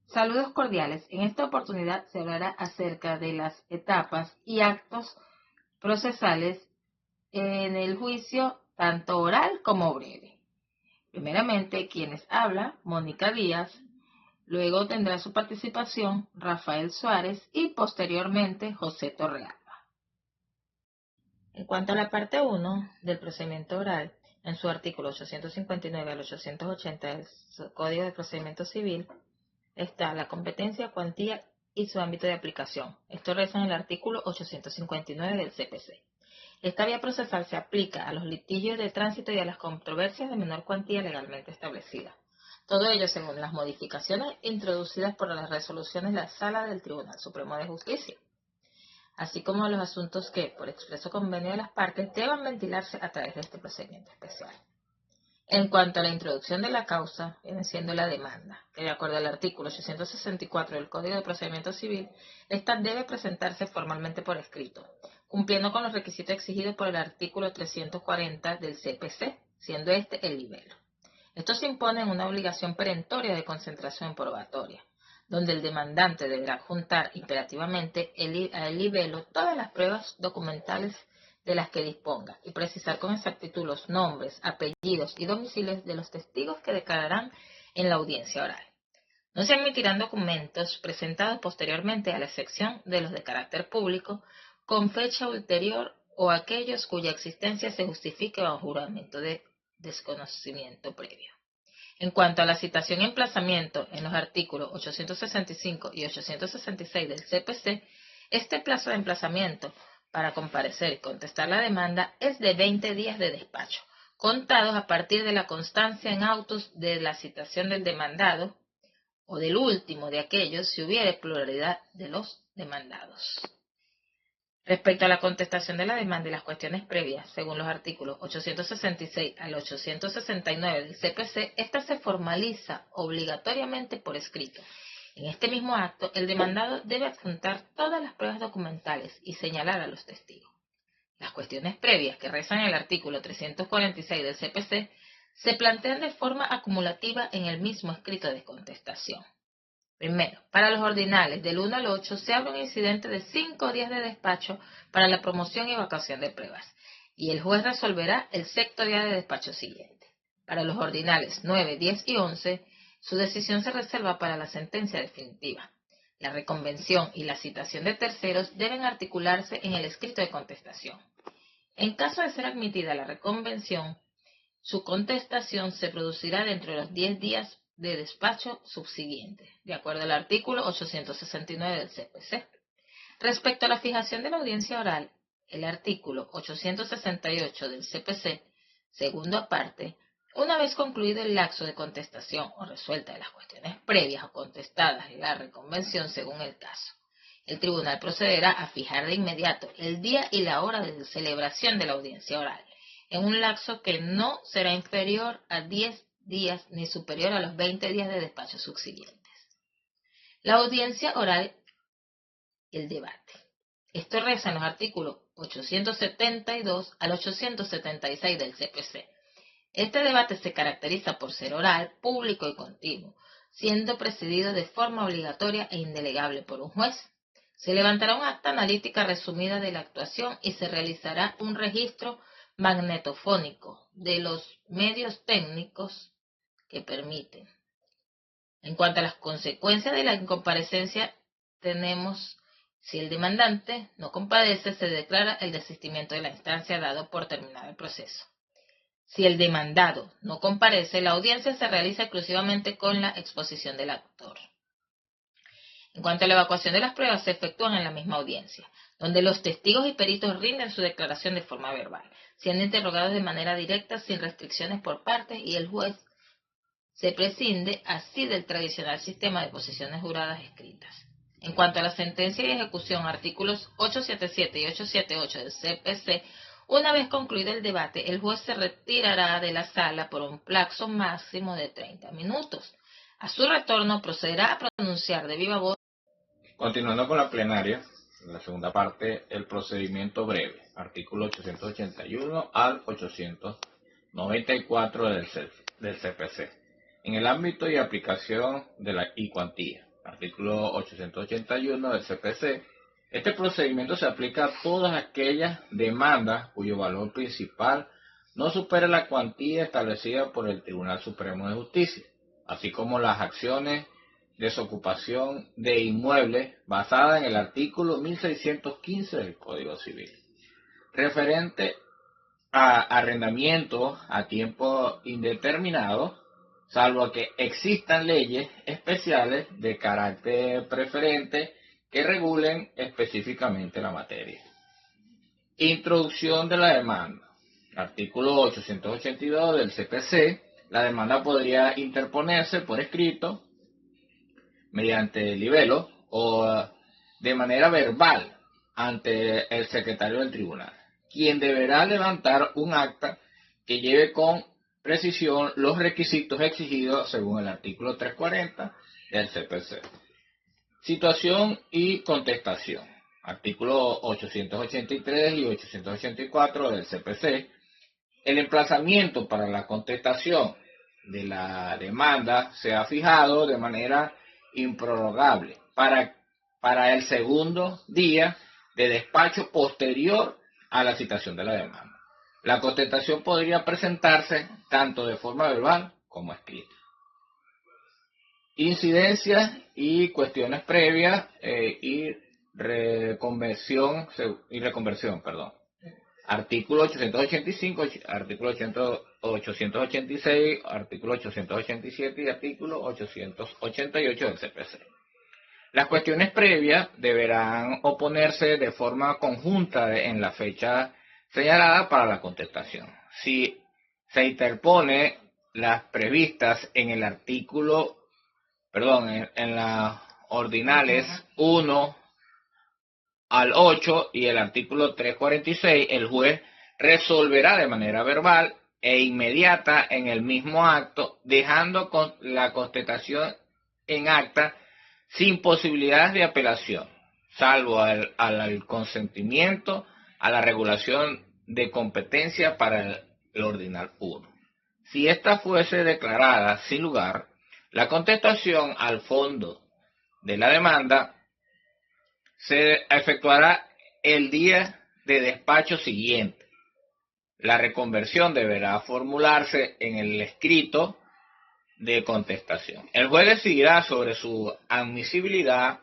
Saludos cordiales. En esta oportunidad se hablará acerca de las etapas y actos procesales en el juicio, tanto oral como breve. Primeramente, quienes habla, Mónica Díaz, luego tendrá su participación Rafael Suárez y posteriormente José Torrealba. En cuanto a la parte 1 del procedimiento oral, en su artículo 859 al 880 del Código de Procedimiento Civil, está la competencia, cuantía y su ámbito de aplicación. Esto reza en el artículo 859 del CPC. Esta vía procesal se aplica a los litigios de tránsito y a las controversias de menor cuantía legalmente establecidas. Todo ello según las modificaciones introducidas por las resoluciones de la Sala del Tribunal Supremo de Justicia, así como los asuntos que, por expreso convenio de las partes, deban ventilarse a través de este procedimiento especial. En cuanto a la introducción de la causa, viene siendo la demanda, que de acuerdo al artículo 864 del Código de Procedimiento Civil, esta debe presentarse formalmente por escrito, cumpliendo con los requisitos exigidos por el artículo 340 del CPC, siendo este el libelo. Esto se impone en una obligación perentoria de concentración probatoria, donde el demandante deberá juntar imperativamente al libelo todas las pruebas documentales de las que disponga y precisar con exactitud los nombres, apellidos y domicilios de los testigos que declararán en la audiencia oral. No se admitirán documentos presentados posteriormente a la excepción de los de carácter público con fecha ulterior o aquellos cuya existencia se justifique bajo juramento de desconocimiento previo. En cuanto a la citación y emplazamiento en los artículos 865 y 866 del CPC, este plazo de emplazamiento para comparecer y contestar la demanda es de 20 días de despacho, contados a partir de la constancia en autos de la citación del demandado o del último de aquellos si hubiere pluralidad de los demandados. Respecto a la contestación de la demanda y las cuestiones previas, según los artículos 866 al 869 del CPC, esta se formaliza obligatoriamente por escrito. En este mismo acto, el demandado debe adjuntar todas las pruebas documentales y señalar a los testigos. Las cuestiones previas que rezan el artículo 346 del CPC se plantean de forma acumulativa en el mismo escrito de contestación. Primero, para los ordinales del 1 al 8 se abre un incidente de 5 días de despacho para la promoción y evacuación de pruebas, y el juez resolverá el sexto día de despacho siguiente. Para los ordinales 9, 10 y 11, su decisión se reserva para la sentencia definitiva. La reconvención y la citación de terceros deben articularse en el escrito de contestación. En caso de ser admitida la reconvención, su contestación se producirá dentro de los 10 días de despacho subsiguiente, de acuerdo al artículo 869 del CPC. Respecto a la fijación de la audiencia oral, el artículo 868 del CPC, segunda parte, una vez concluido el lapso de contestación o resuelta de las cuestiones previas o contestadas en la reconvención según el caso, el tribunal procederá a fijar de inmediato el día y la hora de celebración de la audiencia oral, en un lapso que no será inferior a 10 días ni superior a los 20 días de despacho subsiguientes. La audiencia oral y el debate. Esto reza en los artículos 872 al 876 del CPC. Este debate se caracteriza por ser oral, público y continuo, siendo presidido de forma obligatoria e indelegable por un juez. Se levantará un acta analítica resumida de la actuación y se realizará un registro magnetofónico de los medios técnicos que permiten. En cuanto a las consecuencias de la incomparecencia, tenemos, si el demandante no comparece, se declara el desistimiento de la instancia dado por terminado el proceso. Si el demandado no comparece, la audiencia se realiza exclusivamente con la exposición del actor. En cuanto a la evacuación de las pruebas, se efectúan en la misma audiencia, donde los testigos y peritos rinden su declaración de forma verbal, siendo interrogados de manera directa sin restricciones por partes y el juez se prescinde así del tradicional sistema de posiciones juradas escritas. En cuanto a la sentencia y ejecución, artículos 877 y 878 del CPC, una vez concluido el debate, el juez se retirará de la sala por un plazo máximo de 30 minutos. A su retorno procederá a pronunciar de viva voz. Continuando con la plenaria, en la segunda parte, el procedimiento breve, artículo 881 al 894 del CPC. En el ámbito y aplicación de la cuantía, artículo 881 del CPC. Este procedimiento se aplica a todas aquellas demandas cuyo valor principal no supere la cuantía establecida por el Tribunal Supremo de Justicia, así como las acciones de desocupación de inmuebles basadas en el artículo 1615 del Código Civil. Referente a arrendamiento a tiempo indeterminado, salvo que existan leyes especiales de carácter preferente que regulen específicamente la materia. Introducción de la demanda. Artículo 882 del CPC. La demanda podría interponerse por escrito, mediante libelo o de manera verbal ante el secretario del tribunal, quien deberá levantar un acta que lleve con precisión los requisitos exigidos según el artículo 340 del CPC. Situación y contestación. Artículos 883 y 884 del CPC. El emplazamiento para la contestación de la demanda se ha fijado de manera improrrogable para el segundo día de despacho posterior a la citación de la demanda. La contestación podría presentarse tanto de forma verbal como escrita. Incidencias y cuestiones previas y reconversión. Artículo 885, artículo 886, artículo 887 y artículo 888 del CPC. Las cuestiones previas deberán oponerse de forma conjunta en la fecha señalada para la contestación. Si se interpone las previstas en el artículo, en las ordinales 1 al 8 y el artículo 346, el juez resolverá de manera verbal e inmediata en el mismo acto, dejando la contestación en acta sin posibilidades de apelación, salvo al consentimiento a la regulación de competencia para el ordinal 1. Si ésta fuese declarada sin lugar, la contestación al fondo de la demanda se efectuará el día de despacho siguiente. La reconversión deberá formularse en el escrito de contestación. El juez decidirá sobre su admisibilidad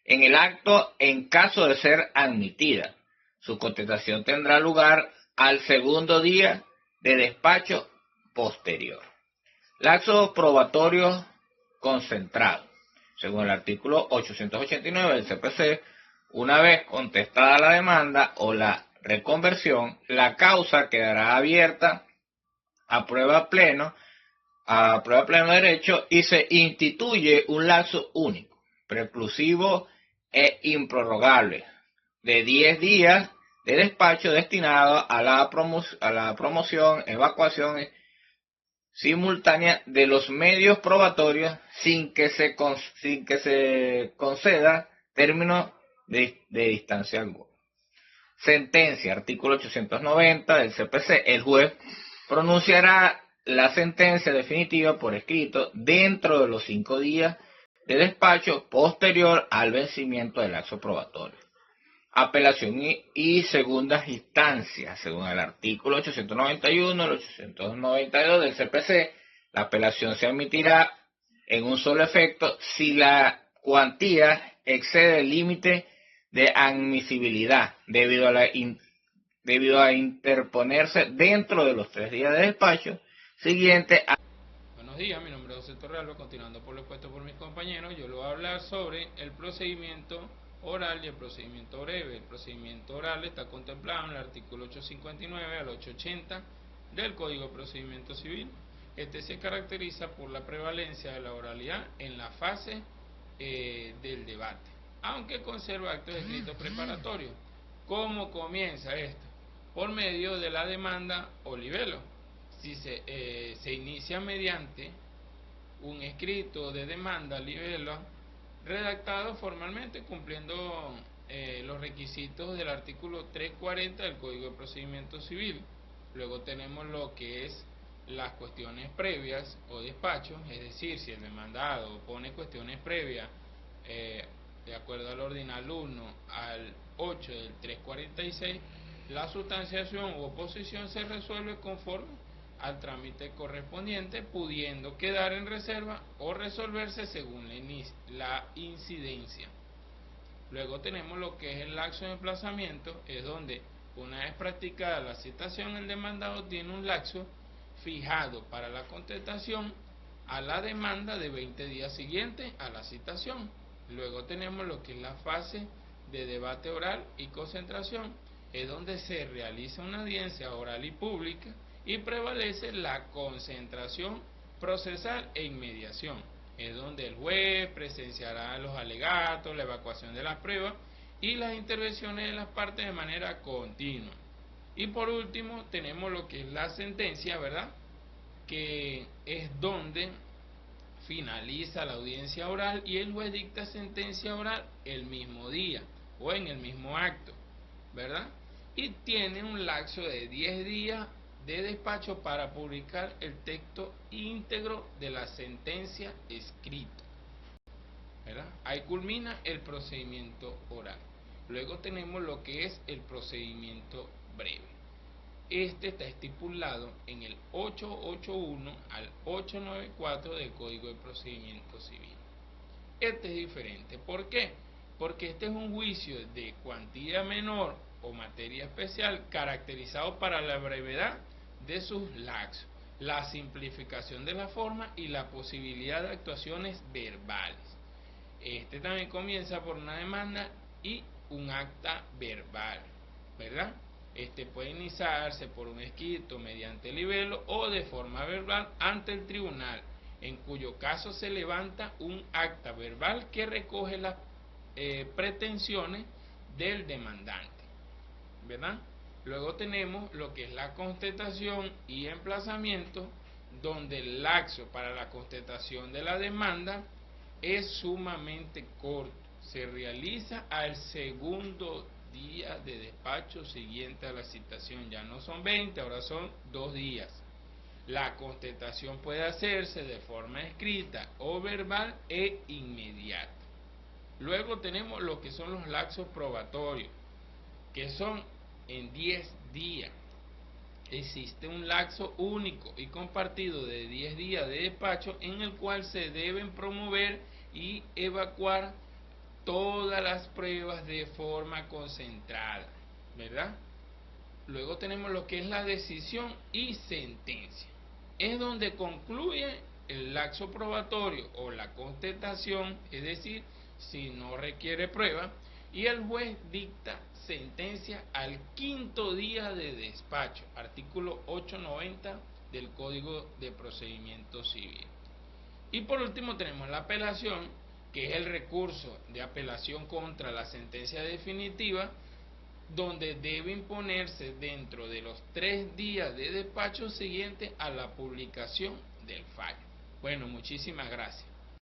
en el acto en caso de ser admitida. Su contestación tendrá lugar al segundo día de despacho posterior. Lapso probatorio concentrado. Según el artículo 889 del CPC, una vez contestada la demanda o la reconversión, la causa quedará abierta a prueba pleno de derecho y se instituye un lapso único, preclusivo e improrrogable de 10 días de despacho destinado a la promoción, evacuación simultánea de los medios probatorios sin que se conceda término de distancia alguna. Sentencia, artículo 890 del CPC. El juez pronunciará la sentencia definitiva por escrito dentro de los 5 días de despacho posterior al vencimiento del lapso probatorio. Apelación y segundas instancias. Según el artículo 891 y 892 del CPC, la apelación se admitirá en un solo efecto si la cuantía excede el límite de admisibilidad debido a interponerse dentro de los 3 días de despacho siguiente a... Buenos días, mi nombre es José Torralba. Continuando por lo expuesto por mis compañeros, yo le voy a hablar sobre el procedimiento oral y el procedimiento breve. El procedimiento oral está contemplado en el artículo 859 al 880 del Código de Procedimiento Civil. Este se caracteriza por la prevalencia de la oralidad en la fase del debate, aunque conserva actos escritos preparatorios. ¿Cómo comienza esto? Por medio de la demanda o libelo. Si se inicia mediante un escrito de demanda libelo redactado formalmente cumpliendo los requisitos del artículo 340 del Código de Procedimiento Civil. Luego tenemos lo que es las cuestiones previas o despachos, es decir, si el demandado pone cuestiones previas de acuerdo al ordinal 1 al 8 del 346, la sustanciación u oposición se resuelve conforme al trámite correspondiente, pudiendo quedar en reserva o resolverse según la incidencia. Luego tenemos lo que es el lapso de emplazamiento, es donde una vez practicada la citación, el demandado tiene un lapso fijado para la contestación a la demanda de 20 días siguientes a la citación. Luego tenemos lo que es la fase de debate oral y concentración, es donde se realiza una audiencia oral y pública y prevalece la concentración procesal e inmediación, es donde el juez presenciará los alegatos, la evacuación de las pruebas y las intervenciones de las partes de manera continua. Y por último tenemos lo que es la sentencia, ¿verdad?, que es donde finaliza la audiencia oral y el juez dicta sentencia oral el mismo día o en el mismo acto, ¿verdad? Y tiene un lapso de 10 días de despacho para publicar el texto íntegro de la sentencia escrita, ¿verdad? Ahí culmina el procedimiento oral. Luego tenemos lo que es el procedimiento breve. Este está estipulado en el 881 al 894 del Código de Procedimiento Civil. Este es diferente. ¿Por qué? Porque este es un juicio de cuantía menor o materia especial caracterizado para la brevedad de sus lapsos, la simplificación de la forma y la posibilidad de actuaciones verbales. Este también comienza por una demanda y un acta verbal, ¿verdad? Este puede iniciarse por un escrito mediante libelo o de forma verbal ante el tribunal, en cuyo caso se levanta un acta verbal que recoge las pretensiones del demandante, ¿verdad? Luego tenemos lo que es la contestación y emplazamiento, donde el lapso para la contestación de la demanda es sumamente corto. Se realiza al segundo día de despacho siguiente a la citación. Ya no son 20, ahora son 2 días. La contestación puede hacerse de forma escrita o verbal e inmediata. Luego tenemos lo que son los lapsos probatorios, que son en 10 días. Existe un lapso único y compartido de 10 días de despacho en el cual se deben promover y evacuar todas las pruebas de forma concentrada, ¿verdad? Luego tenemos lo que es la decisión y sentencia. Es donde concluye el lapso probatorio o la contestación, es decir, si no requiere prueba, y el juez dicta sentencia al 5.º día de despacho, artículo 890 del Código de Procedimiento Civil. Y por último tenemos la apelación, que es el recurso de apelación contra la sentencia definitiva, donde debe imponerse dentro de los 3 días de despacho siguientes a la publicación del fallo. Bueno, muchísimas gracias.